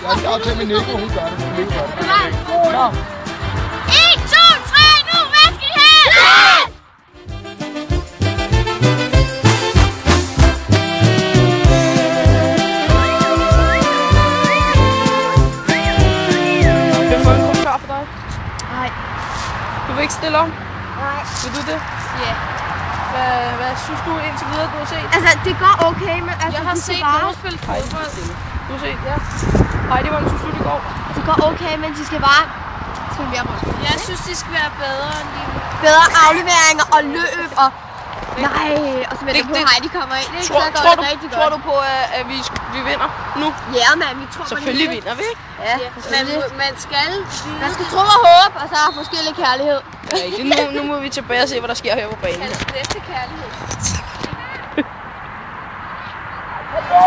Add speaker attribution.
Speaker 1: Jeg har lige aftalt med Nico, hun gør det. Nico gør det. Nå.
Speaker 2: 1, 2, 3, nu! Hvad skal I have?
Speaker 3: Jeg får en kommentar for dig.
Speaker 2: Nej.
Speaker 3: Du vil ikke stille om?
Speaker 2: Nej.
Speaker 3: Vil du det?
Speaker 2: Ja.
Speaker 3: Hvad synes du indtil videre, du har set?
Speaker 2: Altså, det går okay, men altså,
Speaker 3: Jeg har
Speaker 2: de skal
Speaker 3: set
Speaker 2: bare...
Speaker 3: nogen spille fodbold. Du har set, ja. Heidi, hvordan synes du, det går?
Speaker 2: Det går okay, men de skal bare... spille mere bold.
Speaker 4: Jeg synes, de skal være bedre end de...
Speaker 2: Bedre afleveringer og løb og... Nej, og så venter på, at Heidi kommer ind, ikke? Så går det rigtig godt.
Speaker 3: Tror du på, at vi vinder nu?
Speaker 2: Ja, mand, vi tror på det.
Speaker 3: Selvfølgelig vinder vi, ikke?
Speaker 2: Ja,
Speaker 4: Man skal...
Speaker 2: Man skal tro og håbe, og så måske lidt kærlighed.
Speaker 3: Ja, nu må vi tilbage og se, hvad der sker her på banen.
Speaker 4: Hans bedste kærlighed.
Speaker 1: Let's go!